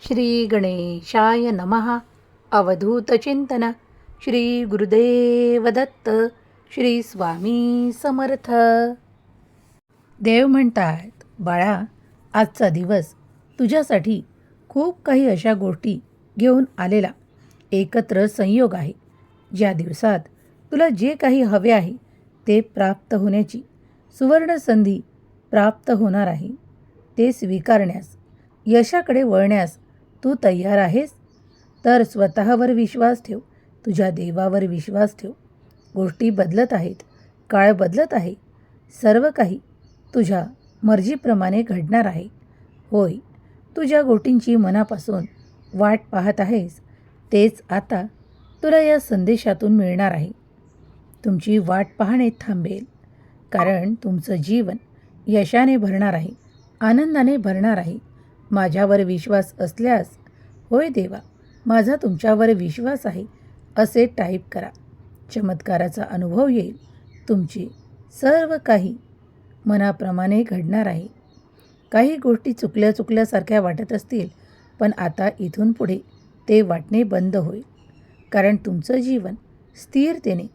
श्री गणेशाय नमः. अवधूतचिंतन. श्री गुरुदेव दत्त. श्री स्वामी समर्थ. देव म्हणतात, बाळा, आजचा दिवस तुझ्यासाठी खूप काही अशा गोष्टी घेऊन आलेला एकत्र संयोग आहे, ज्या दिवसात तुला जे काही हवे आहे ते प्राप्त होण्याची सुवर्ण संधी प्राप्त होणार आहे. ते स्वीकारण्यास, यशाकडे वळण्यास तू तयार आहेस? तर स्वतःवर विश्वास ठेव, तुझ्या देवावर विश्वास ठेव. गोष्टी बदलत आहेत, काळ बदलत आहे, सर्व काही तुझ्या मर्जीप्रमाणे घडणार आहे. होय, तू ज्या गोष्टींची मनापासून वाट पाहत आहेस तेच आता तुला या संदेशातून मिळणार आहे. तुमची वाट पाहणे थांबेल, कारण तुमचं जीवन यशाने भरणार आहे, आनंदाने भरणार आहे. माझ्यावर विश्वास असल्यास, होय देवा, माझा तुमच्यावर विश्वास आहे, असे टाईप करा. चमत्काराचा अनुभव येईल. तुमचे सर्व काही मनाप्रमाणे घडणार आहे. काही गोष्टी चुकल्यासारख्या वाटत असतील, पण आता इथून पुढे ते वाटणे बंद होईल, कारण तुमचं जीवन स्थिरतेने,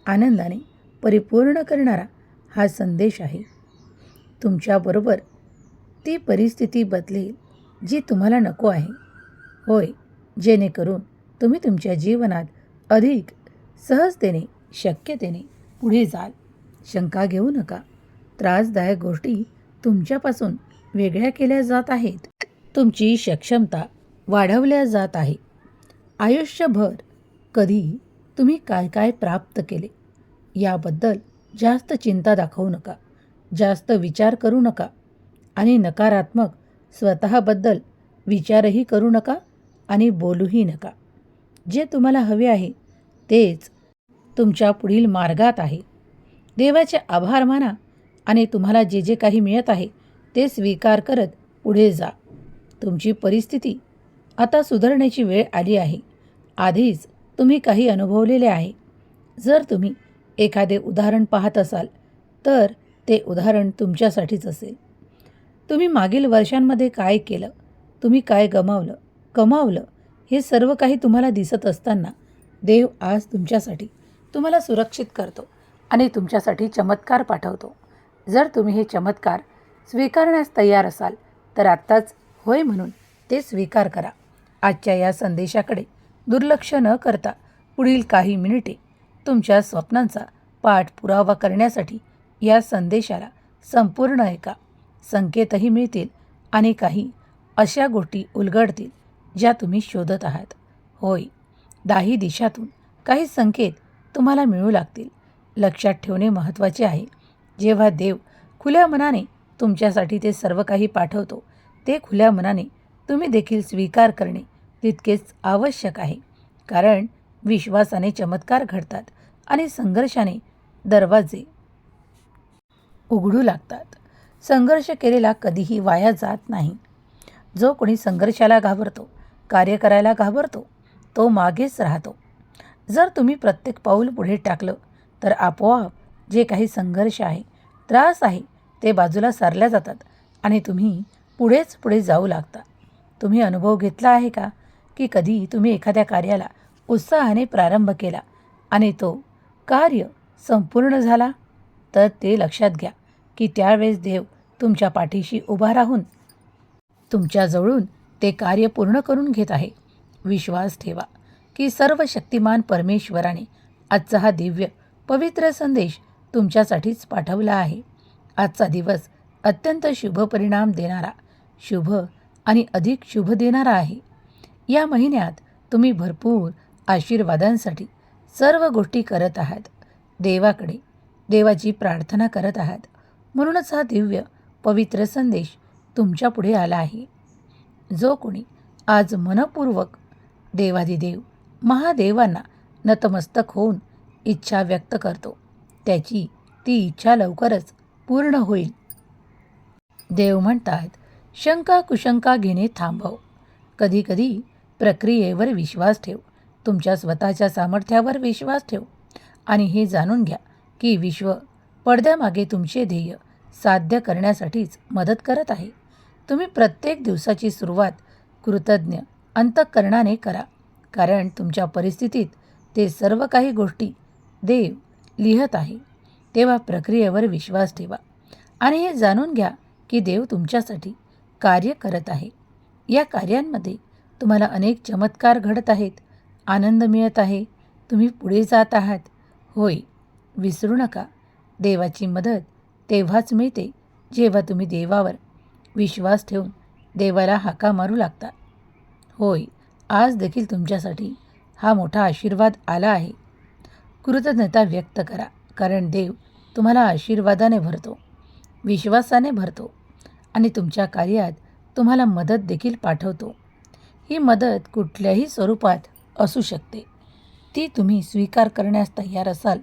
आनंदाने परिपूर्ण करणारा हा संदेश आहे. तुमच्याबरोबर ती परिस्थिती बदलेल जी तुम्हाला नको आहे. होय, जेणेकरून तुम्ही तुमच्या जीवनात अधिक सहजतेने, शक्यतेने पुढे जाल. शंका घेऊ नका. त्रासदायक गोष्टी तुमच्यापासून वेगळ्या केल्या जात आहेत. तुमची सक्षमता वाढवल्या जात आहे. आयुष्यभर कधी तुम्ही काय काय प्राप्त केले याबद्दल जास्त चिंता दाखवू नका, जास्त विचार करू नका आणि नकारात्मक स्वतःबद्दल विचारही करू नका आणि बोलूही नका. जे तुम्हाला हवे आहे तेच तुमच्या पुढील मार्गात आहे. देवाचे आभार माना आणि तुम्हाला जे जे काही मिळत आहे ते स्वीकार करत पुढे जा. तुमची परिस्थिती आता सुधारण्याची वेळ आली आहे. आधीच तुम्ही काही अनुभवलेले आहे. जर तुम्ही एखादे उदाहरण पाहत असाल तर ते उदाहरण तुमच्यासाठीच असेल. तुम्ही मागील वर्षांमध्ये काय केलं, तुम्ही काय कमावलं, हे सर्व काही तुम्हाला दिसत असताना देव आज तुमच्यासाठी तुम्हाला सुरक्षित करतो आणि तुमच्यासाठी चमत्कार पाठवतो. जर तुम्ही हे चमत्कार स्वीकारण्यास तयार असाल तर आत्ताच होय म्हणून ते स्वीकार करा. आजच्या या संदेशाकडे दुर्लक्ष न करता पुढील काही मिनिटे तुमच्या स्वप्नांचा पाठपुरावा करण्यासाठी या संदेशाला संपूर्ण ऐका. संकेतही मिळतील आणि काही अशा गोष्टी उलगडतील ज्या तुम्ही शोधत आहात. होय, 10 दिशातून काही संकेत तुम्हाला मिळू लागतील. लक्षात ठेवणे महत्त्वाचे आहे. जेव्हा देव खुल्या मनाने तुमच्यासाठी ते सर्व काही पाठवतो, ते खुल्या मनाने तुम्ही देखील स्वीकार करणे तितकेच आवश्यक आहे. कारण विश्वासाने चमत्कार घडतात आणि संघर्षाने दरवाजे उघडू लागतात. संघर्ष केलेला कधीही वाया जात नाही. जो कोणी संघर्षाला घाबरतो, कार्य करायला घाबरतो, तो मागेच राहतो. जर तुम्ही प्रत्येक पाऊल पुढे टाकलं तर आपोआप जे काही संघर्ष आहे, त्रास आहे, ते बाजूला सारल्या जातात आणि तुम्ही पुढे जाऊ लागता. तुम्ही अनुभव घेतला आहे का की कधी तुम्ही एखाद्या कार्याला उत्साहाने प्रारंभ केला आणि तो कार्य संपूर्ण झाला? तर ते लक्षात घ्या की त्यावेळेस देव तुमच्या पाठीशी उभा राहून तुमच्याजवळून ते कार्य पूर्ण करून घेत आहे. विश्वास ठेवा की सर्व शक्तिमान परमेश्वराने आजचा हा दिव्य पवित्र संदेश तुमच्यासाठीच पाठवला आहे. आजचा दिवस अत्यंत शुभ परिणाम देणारा, शुभ आणि अधिक शुभ देणारा आहे. या महिन्यात तुम्ही भरपूर आशीर्वादांसाठी सर्व गोष्टी करत आहात. देवाची प्रार्थना करत आहात. म्हणूनच हा दिव्य पवित्र संदेश तुमच्या पुढे आला आहे. जो कोणी आज मनपूर्वक देवाधिदेव महादेवांना नतमस्तक होऊन इच्छा व्यक्त करतो, त्याची ती इच्छा लवकरच पूर्ण होईल. देव म्हणतात, शंका कुशंका घेणे थांबव. कधीकधी प्रक्रियेवर विश्वास ठेव, तुमच्या स्वतःच्या सामर्थ्यावर विश्वास ठेव आणि हे जाणून घ्या की विश्व पडद्यामागे तुमचे ध्येय साध्य करण्यासाठीच मदत करत आहे. तुम्ही प्रत्येक दिवसाची सुरुवात कृतज्ञ अंतःकरणाने करा, कारण तुमच्या परिस्थितीत ते सर्व काही गोष्टी देव लिहत आहे. तेव्हा प्रक्रियेवर विश्वास ठेवा आणि हे जाणून घ्या की देव तुमच्यासाठी कार्य करत आहे. या कार्यांमध्ये तुम्हाला अनेक चमत्कार घडत आहेत, आनंद मिळत आहे, तुम्ही पुढे जात आहात. होय, विसरू नका, देवाची मदत तेव्हाच मिळते जेव्हा तुम्ही देवावर विश्वास ठेवून देवाला हाका मारू लागता. होय, आज देखील तुमच्यासाठी हा मोठा आशीर्वाद आला आहे. कृतज्ञता व्यक्त करा, कारण देव तुम्हाला आशीर्वादाने भरतो, विश्वासाने भरतो आणि तुमच्या कार्यात तुम्हाला मदत देखील पाठवतो. ही मदत कुठल्याही स्वरूपात असू शकते. ती तुम्ही स्वीकार करण्यास तयार असाल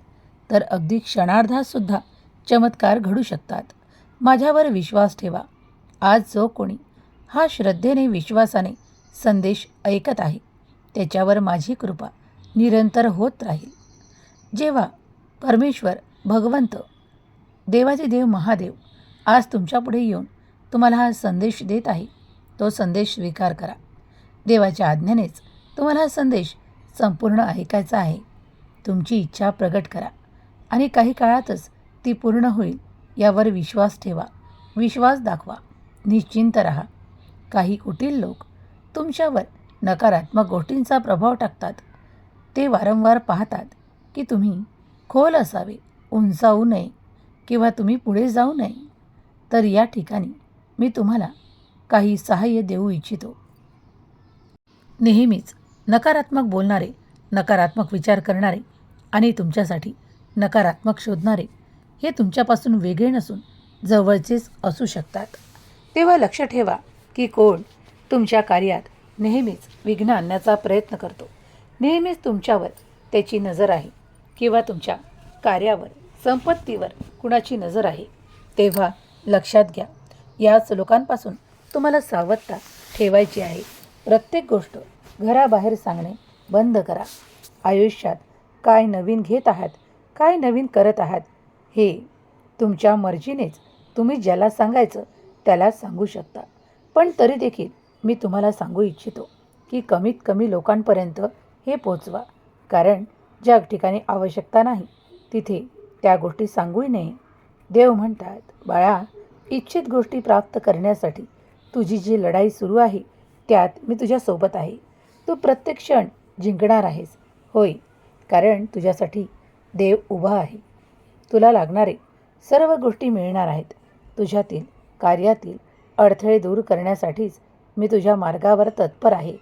तर अगदी क्षणार्धातसुद्धा चमत्कार घडू शकतात. माझ्यावर विश्वास ठेवा. आज जो कोणी हा श्रद्धेने विश्वासाने संदेश ऐकत आहे त्याच्यावर माझी कृपा निरंतर होत राहील. जेव्हा परमेश्वर भगवंत देवाचे देव महादेव आज तुमच्यापुढे येऊन तुम्हाला हा संदेश देत आहे, तो संदेश स्वीकार करा. देवाच्या आज्ञेनेच तुम्हाला हा संदेश संपूर्ण ऐकायचा आहे. तुमची इच्छा प्रगट करा आणि काही काळातच ती पूर्ण होईल यावर विश्वास ठेवा, विश्वास दाखवा, निश्चिंत राहा. काही कुटील लोक तुमच्यावर नकारात्मक गोष्टींचा प्रभाव टाकतात. ते वारंवार पाहतात की तुम्ही खोल असावे, उंचावू नये किंवा तुम्ही पुढे जाऊ नये. तर या ठिकाणी मी तुम्हाला काही सहाय्य देऊ इच्छितो. नेहमीच नकारात्मक बोलणारे, नकारात्मक विचार करणारे आणि तुमच्यासाठी नकारात्मक शोधणारे हे तुमच्यापासून वेगळे नसून जवळचेच असू शकतात. तेव्हा लक्ष ठेवा की कोण तुमच्या कार्यात नेहमीच विघ्न आणण्याचा प्रयत्न करतो. नेहमीच तुमच्यावर त्याची नजर आहे किंवा तुमच्या कार्यावर, संपत्तीवर कुणाची नजर आहे. तेव्हा लक्षात घ्या, याच लोकांपासून तुम्हाला सावधता ठेवायची आहे. प्रत्येक गोष्ट घराबाहेर सांगणे बंद करा. आयुष्यात काय नवीन घेत आहात, काय नवीन करत आहात हे तुमच्या मर्जीनेच तुम्ही ज्याला सांगायचं त्याला सांगू शकता. पण तरी देखील मी तुम्हाला सांगू इच्छितो की कमीत कमी लोकांपर्यंत हे पोचवा, कारण ज्या ठिकाणी आवश्यकता नाही तिथे त्या गोष्टी सांगूही नये. देव म्हणतात, बाळा, इच्छित गोष्टी प्राप्त करण्यासाठी तुझी जी लढाई सुरू आहे त्यात मी तुझ्यासोबत आहे. तू प्रत्येक क्षण जिंकणार आहेस. होय, कारण तुझ्यासाठी देव उभा आहे. तुला लागणारे सर्व गोष्टी मिळणार आहेत. तुझ्यातील कार्यातील अडथळे दूर करण्यासाठीच मी तुझ्या मार्गावर तत्पर आहे.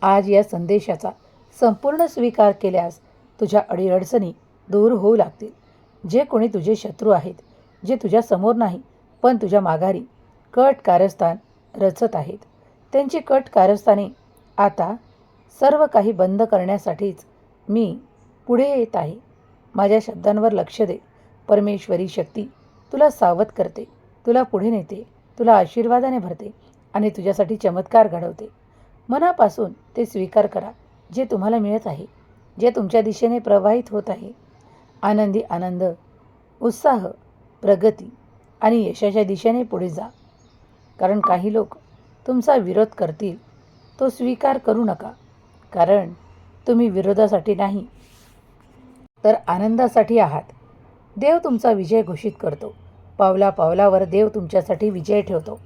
आज या संदेशाचा संपूर्ण स्वीकार केल्यास तुझ्या अडीअडचणी दूर होऊ लागतील. जे कोणी तुझे शत्रू आहेत, जे तुझ्या समोर नाही पण तुझ्या माघारी कट कारस्थान रचत आहेत, त्यांची कट कारस्थाने आता सर्व काही बंद करण्यासाठीच मी पुढे येत आहे. माझ्या शब्दांवर लक्ष दे. परमेश्वरी शक्ती तुला सावध करते, तुला पुढे नेते, तुला आशीर्वादाने भरते आणि तुझ्यासाठी चमत्कार घडवते. मनापासून ते स्वीकार करा जे तुम्हाला मिळत आहे, जे तुमच्या दिशेने प्रवाहित होत आहे. आनंदी आनंद, उत्साह, प्रगती आणि यशाच्या दिशेने पुढे जा. कारण काही लोक तुमचा विरोध करतील, तो स्वीकार करू नका, कारण तुम्ही विरोधासाठी नाही तर आनंदासाठी आहात. देव तुमचा विजय घोषित करतो. पावला पावलावर देव तुमच्यासाठी विजय ठेवतो.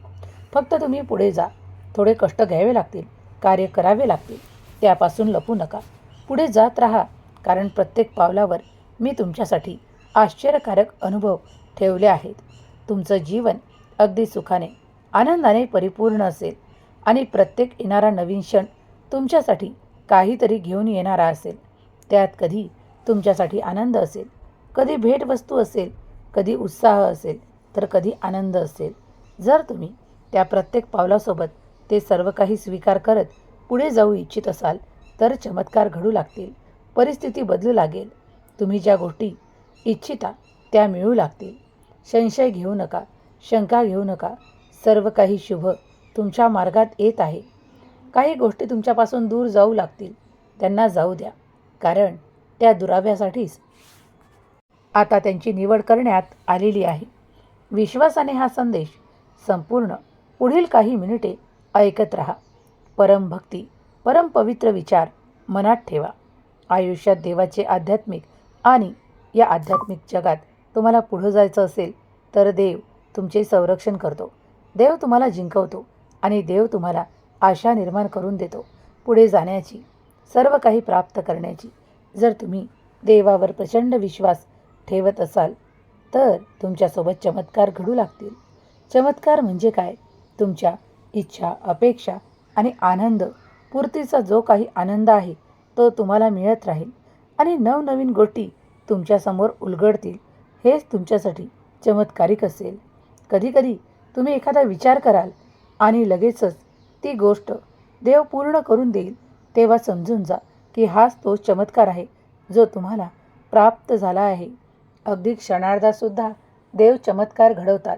फक्त तुम्ही पुढे जा. थोडे कष्ट घ्यावे लागतील, कार्य करावे लागतील, त्यापासून लपू नका. पुढे जात राहा, कारण प्रत्येक पावलावर मी तुमच्यासाठी आश्चर्यकारक अनुभव ठेवले आहेत. तुमचं जीवन अगदी सुखाने, आनंदाने परिपूर्ण असेल आणि प्रत्येक येणारा नवीन क्षण तुमच्यासाठी काहीतरी घेऊन येणारा असेल. त्यात कधी तुमच्यासाठी आनंद असेल, कधी भेटवस्तू असेल, कधी उत्साह असेल, तर कधी आनंद असेल. जर तुम्ही त्या प्रत्येक पावलासोबत ते सर्व काही स्वीकार करत पुढे जाऊ इच्छित असाल तर चमत्कार घडू लागतील, परिस्थिती बदलू लागेल. तुम्ही ज्या गोष्टी इच्छिता त्या मिळू लागतील. संशय घेऊ नका, शंका घेऊ नका. सर्व काही शुभ तुमच्या मार्गात येत आहे. काही गोष्टी तुमच्यापासून दूर जाऊ लागतील, त्यांना जाऊ द्या, कारण त्या दुराव्यासाठीच आता त्यांची निवड करण्यात आलेली आहे. विश्वासाने हा संदेश संपूर्ण पुढील काही मिनिटे ऐकत राहा. परमभक्ती, परमपवित्र विचार मनात ठेवा. आयुष्यात देवाचे आध्यात्मिक आणि या आध्यात्मिक जगात तुम्हाला पुढं जायचं असेल तर देव तुमचे संरक्षण करतो. देव तुम्हाला जिंकवतो आणि देव तुम्हाला आशा निर्माण करून देतो पुढे जाण्याची, सर्व काही प्राप्त करण्याची. जर तुम्ही देवावर प्रचंड विश्वास ठेवत असाल तर तुमच्यासोबत चमत्कार घडू लागतील. चमत्कार म्हणजे काय? तुमच्या इच्छा, अपेक्षा आणि आनंद पूर्तीचा जो काही आनंद आहे तो तुम्हाला मिळत राहील आणि नवनवीन गोष्टी तुमच्यासमोर उलगडतील. हेच तुमच्यासाठी चमत्कारिक असेल. कधीकधी तुम्ही एखादा विचार कराल आणि लगेचच ती गोष्ट देव पूर्ण करून देईल. तेव्हा समजून जा की हाच तो चमत्कार आहे जो तुम्हाला प्राप्त झाला आहे. अगदी क्षणार्धातसुद्धा देव चमत्कार घडवतात.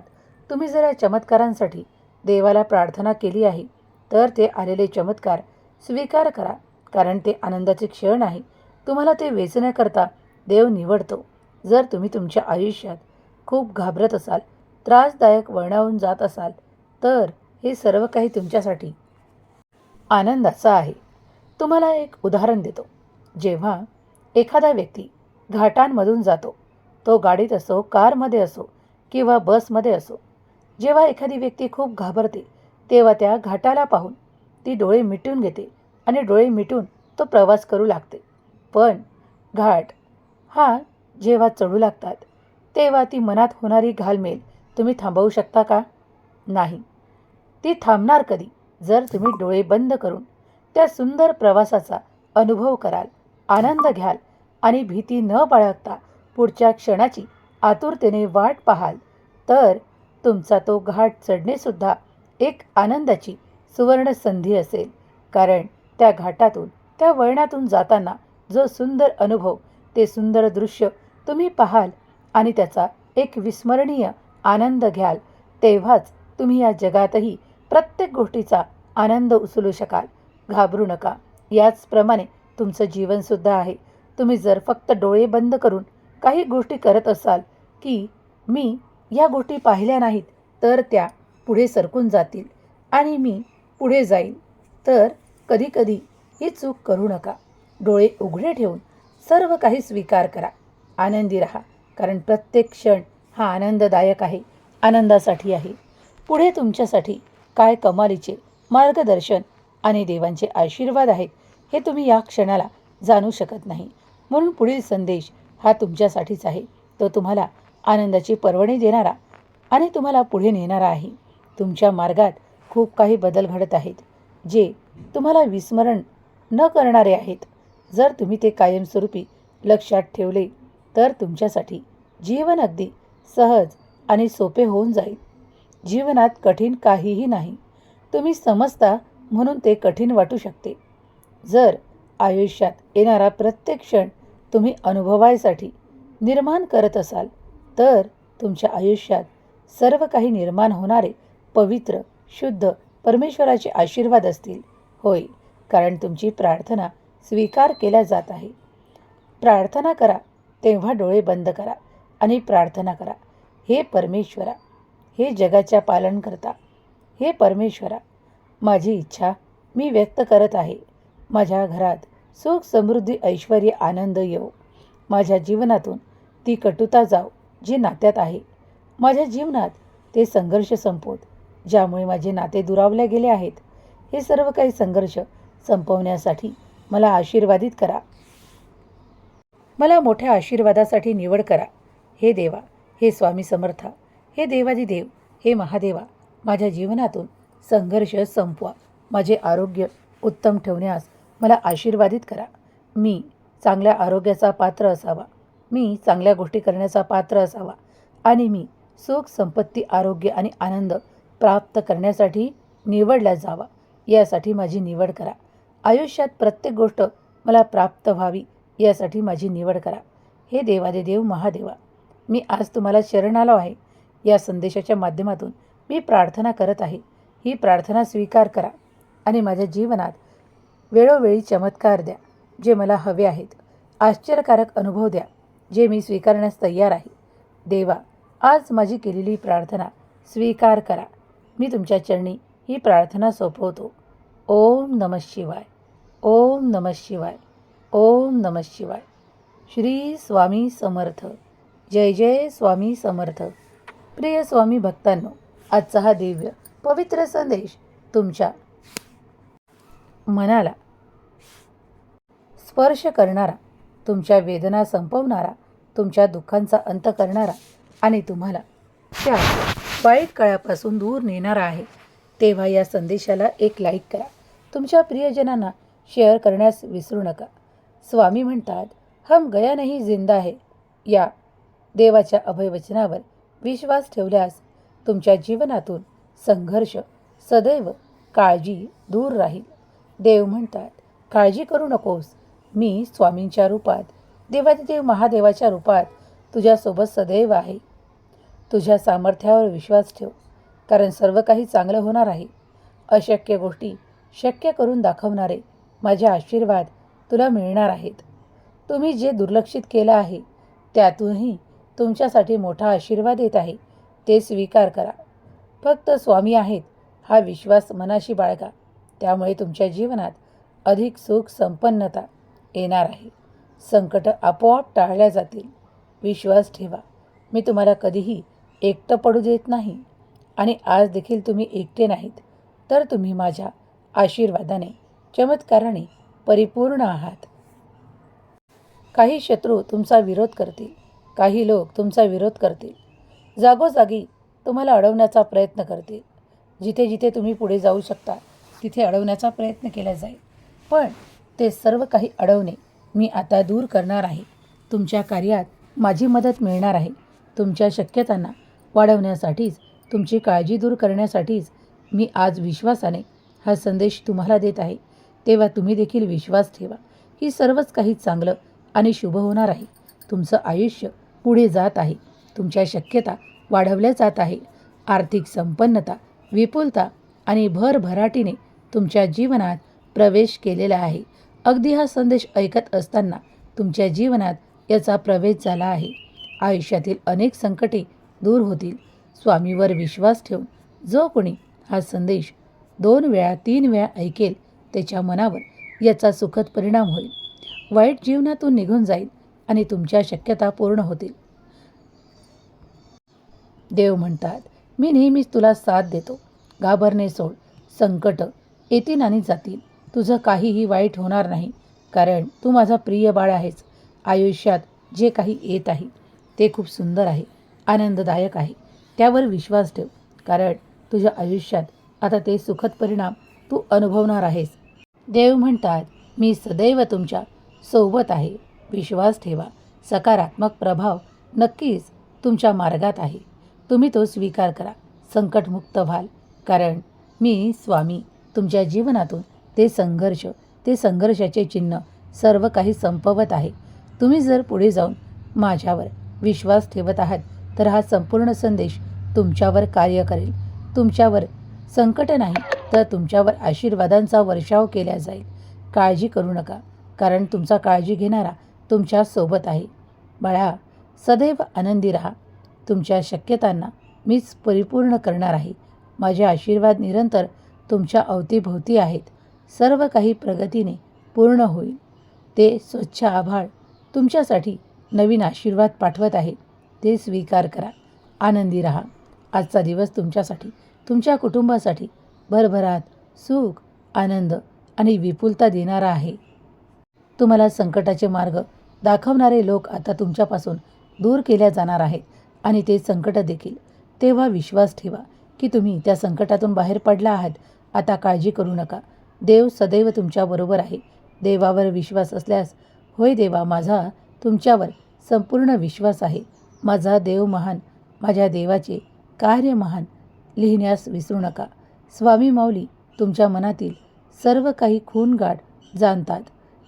तुम्ही जर या चमत्कारांसाठी देवाला प्रार्थना केली आहे तर ते आलेले चमत्कार स्वीकार करा, कारण ते आनंदाचे क्षण आहे. तुम्हाला ते वेचण्याकरता देव निवडतो. जर तुम्ही तुमच्या आयुष्यात खूप घाबरत असाल, त्रासदायक वळणावून जात असाल तर हे सर्व काही तुमच्यासाठी आनंदाचा आहे. तुम्हाला एक उदाहरण देतो. जेव्हा एखादा व्यक्ती घाटांमधून जातो, तो गाडीत असो, कारमध्ये असो किंवा बसमध्ये असो, जेव्हा एखादी व्यक्ती खूप घाबरते तेव्हा त्या घाटाला पाहून ती डोळे मिटून घेते आणि डोळे मिटून तो प्रवास करू लागते. पण घाट हा जेव्हा चढू लागतात तेव्हा ती मनात होणारी घालमेल तुम्ही थांबवू शकता का? नाही. ती थांबणार कधी? जर तुम्ही डोळे बंद करून त्या सुंदर प्रवासाचा अनुभव कराल, आनंद घ्याल आणि भीती न बाळगता पुढच्या क्षणाची आतुरतेने वाट पाहाल तर तुमचा तो घाट चढणेसुद्धा एक आनंदाची सुवर्ण संधी असेल. कारण त्या घाटातून, त्या वळणातून जाताना जो सुंदर अनुभव, ते सुंदर दृश्य तुम्ही पाहाल आणि त्याचा एक विस्मरणीय आनंद घ्याल, तेव्हाच तुम्ही या जगातही प्रत्येक गोष्टीचा आनंद उचलू शकाल. घाबरू नका. याचप्रमाणे तुमचं जीवनसुद्धा आहे. तुम्ही जर फक्त डोळे बंद करून काही गोष्टी करत असाल की मी या गोष्टी पाहिल्या नाहीत तर त्या पुढे सरकून जातील आणि मी पुढे जाईल, तर कधीकधी ही चूक करू नका. डोळे उघडे ठेवून सर्व काही स्वीकार करा. आनंदी राहा, कारण प्रत्येक क्षण हा आनंददायक आहे, आनंदासाठी आहे. पुढे तुमच्यासाठी काय कमालीचे मार्गदर्शन आणि देवांचे आशीर्वाद आहेत हे तुम्ही या क्षणाला जाणू शकत नाही. म्हणून पुढील संदेश हा तुमच्यासाठीच आहे. तो तुम्हाला आनंदाची पर्वणी देणारा आणि तुम्हाला पुढे नेणारा आहे. तुमच्या मार्गात खूप काही बदल घडत आहेत जे तुम्हाला विस्मरण न करणारे आहेत. जर तुम्ही ते कायमस्वरूपी लक्षात ठेवले तर तुमच्यासाठी जीवन अगदी सहज आणि सोपे होऊन जाईल. जीवनात कठीण काहीही नाही. तुम्ही समजता म्हणून ते कठीण वाटू शकते. जर आयुष्यात येणारा प्रत्येक क्षण तुम्ही अनुभवायसाठी निर्माण करत असाल तर तुमच्या आयुष्यात सर्व काही निर्माण होणारे पवित्र, शुद्ध परमेश्वराचे आशीर्वाद असतील. होय, कारण तुमची प्रार्थना स्वीकार केल्या जात आहे. प्रार्थना करा तेव्हा डोळे बंद करा आणि प्रार्थना करा. हे परमेश्वरा, हे जगाच्या पालनकर्ता, हे परमेश्वरा, माझी इच्छा मी व्यक्त करत आहे. माझ्या घरात सुख, समृद्धी, ऐश्वर्य, आनंद येवो. माझ्या जीवनातून ती कटुता जाओ जी नात्यात आहे. माझ्या जीवनात ते संघर्ष संपवत ज्यामुळे माझे नाते दुरावले गेले आहेत. हे सर्व काही संघर्ष संपवण्यासाठी मला आशीर्वादित करा. मला मोठ्या आशीर्वादासाठी निवड करा. हे देवा, हे स्वामी समर्था, हे देवादिदेव, हे महादेवा, माझ्या जीवनातून संघर्ष संपवा. माझे आरोग्य उत्तम ठेवण्यास मला आशीर्वादित करा. मी चांगल्या आरोग्याचा पात्र असावा. मी चांगल्या गोष्टी करण्याचा पात्र असावा आणि मी सुख, संपत्ती, आरोग्य आणि आनंद प्राप्त करण्यासाठी निवडला जावा. यासाठी माझी निवड करा. आयुष्यात प्रत्येक गोष्ट मला प्राप्त व्हावी यासाठी माझी निवड करा. हे देवादिदेव, महादेवा, मी आज तुम्हाला शरण आलो आहे. या संदेशाच्या माध्यमातून मी प्रार्थना करत आहे. ही प्रार्थना स्वीकार करा आणि माझ्या जीवनात वेळोवेळी चमत्कार द्या जे मला हवे आहेत. आश्चर्यकारक अनुभव द्या जे मी स्वीकारण्यास तयार आहे. देवा, आज माझी केलेली प्रार्थना स्वीकार करा. मी तुमच्या चरणी ही प्रार्थना सोपवतो. ओम नमः शिवाय. ओम नमः शिवाय. ओम नमः शिवाय. श्री स्वामी समर्थ. जय जय स्वामी समर्थ. प्रिय स्वामी भक्तांनो, आजचा हा दिव्य पवित्र संदेश तुमच्या मनाला स्पर्श करणारा, तुमच्या वेदना संपवणारा, तुमच्या दुःखांचा अंत करणारा आणि तुम्हाला त्या वाईट काळापासून दूर नेणारा आहे. तेव्हा या संदेशाला एक लाईक करा. तुमच्या प्रियजनांना शेअर करण्यास विसरू नका. स्वामी म्हणतात, हम गया नहीं जिंदा है. या देवाच्या अभयवचनावर विश्वास ठेवल्यास तुमच्या जीवनातून संघर्ष, सदैव काळजी दूर राहील. देव म्हणतात, काळजी करू नकोस. मी स्वामींच्या रूपात, देवादिदेव महादेवाच्या रूपात तुझ्यासोबत सदैव आहे. तुझ्या सामर्थ्यावर विश्वास ठेव, कारण सर्व काही चांगलं होणार आहे. अशक्य गोष्टी शक्य करून दाखवणारे माझे आशीर्वाद तुला मिळणार आहेत. तुम्ही जे दुर्लक्षित केलं आहे त्यातूनही तुमच्यासाठी मोठा आशीर्वाद येत आहे. ते स्वीकार करा. फक्त स्वामी आहेत हा विश्वास मनाशी बाळगा. त्यामुळे तुमच्या जीवनात अधिक सुख संपन्नता येणार आहे. संकट आपोआप टाळल्या जातील. विश्वास ठेवा, मी तुम्हाला कधीही एकटं पडू देत नाही आणि आज देखील तुम्ही एकटे नाहीत, तर तुम्ही माझ्या आशीर्वादाने, चमत्काराने परिपूर्ण आहात. काही शत्रू तुमचा विरोध करतील, काही लोक तुमचा विरोध करतील, जागोजागी तुम्हाला अडवण्याचा प्रयत्न करतील. जिथे जिथे तुम्ही पुढे जाऊ शकता तिथे अडवण्याचा प्रयत्न केला जाईल. पण ते सर्व काही अडवणे मी आता दूर करणार आहे. तुमच्या कार्यात माझी मदत मिळणार आहे. तुमच्या शक्यतांना वाढवण्यासाठीच, तुमची काळजी दूर करण्यासाठीच मी आज विश्वासाने हा संदेश तुम्हाला देत आहे. तेव्हा तुम्ही देखील विश्वास ठेवा की सर्वच काही चांगलं आणि शुभ होणार आहे. तुमचं आयुष्य पुढे जात आहे. तुमच्या शक्यता वाढवल्या जात आहे. आर्थिक संपन्नता, विपुलता आणि भरभराटीने तुमच्या जीवनात प्रवेश केलेला आहे. अगदी हा संदेश ऐकत असताना तुमच्या जीवनात याचा प्रवेश झाला आहे. आयुष्यातील अनेक संकटे दूर होतील. स्वामीवर विश्वास ठेवून जो कोणी हा संदेश 2 वेळा 3 वेळा ऐकेल त्याच्या मनावर याचा सुखद परिणाम होईल. वाईट जीवनातून निघून जाईल आणि तुमच्या शक्यता पूर्ण होतील. देव म्हणतात, मी नेहमीच तुला साथ देतो. घाबरणे सोड. संकट येतील आणि जातील. तुझं काहीही वाईट होणार नाही, कारण तू माझा प्रिय बाळ आहेस. आयुष्यात जे काही येत आहे ते खूप सुंदर आहे, आनंददायक आहे. त्यावर विश्वास ठेव, कारण तुझ्या आयुष्यात आता ते सुखद परिणाम तू अनुभवणार आहेस. देव म्हणतात, मी सदैव तुमच्या सोबत आहे. विश्वास ठेवा. सकारात्मक प्रभाव नक्कीच तुमच्या मार्गात आहे. तुम्ही तो स्वीकार करा. संकटमुक्त व्हाल, कारण मी स्वामी तुमच्या जीवनातून ते संघर्षाचे चिन्ह सर्व काही संपवत आहे. तुम्ही जर पुढे जाऊन माझ्यावर विश्वास ठेवत आहात तर हा संपूर्ण संदेश तुमच्यावर कार्य करेल. तुमच्यावर संकट नाही तर तुमच्यावर आशीर्वादांचा वर्षाव केला जाईल. काळजी करू नका, कारण तुमचा काळजी घेणारा तुमच्या सोबत आहे. बाळा, सदैव आनंदी राहा. तुमच्या शक्यतांना मीच परिपूर्ण करणार आहे. माझे आशीर्वाद निरंतर तुमच्या अवतीभोवती आहेत. सर्व काही प्रगतीने पूर्ण होईल. ते स्वच्छ आभाळ तुमच्यासाठी नवीन आशीर्वाद पाठवत आहे. ते स्वीकार करा. आनंदी राहा. आजचा दिवस तुमच्यासाठी, तुमच्या कुटुंबासाठी भरभराट, सुख, आनंद आणि विपुलता देणारा आहे. तुम्हाला संकटाचे मार्ग दाखवणारे लोक आता तुमच्यापासून दूर केल्या जाणार आहेत आणि ते संकट देखील. तेव्हा विश्वास ठेवा की तुम्ही त्या संकटातून बाहेर पडला आहात. आता काळजी करू नका. देव सदैव तुमच्याबरोबर आहे. देवावर विश्वास असल्यास, होय देवा, माझा तुमच्यावर संपूर्ण विश्वास आहे. माझा देव महान, माझ्या देवाचे कार्य महान लिहिण्यास विसरू नका. स्वामी माऊली तुमच्या मनातील सर्व काही खूणगाठ जाणतात.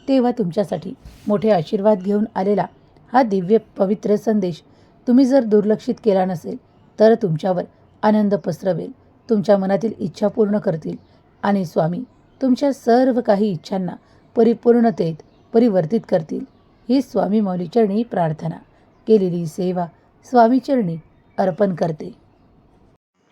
तेव्हा तुमच्यासाठी मोठे आशीर्वाद घेऊन आलेला हा दिव्य पवित्र संदेश तुम्ही जर दुर्लक्षित केला नसेल तर तुमच्यावर आनंद पसरवेल. तुमच्या मनातील इच्छा पूर्ण करतील आणि स्वामी तुमच्या सर्व काही इच्छांना परिपूर्णतेत परिवर्तित करतील. ही स्वामी माऊली चरणी प्रार्थना. केलेली सेवा स्वामी चरणी अर्पण करते.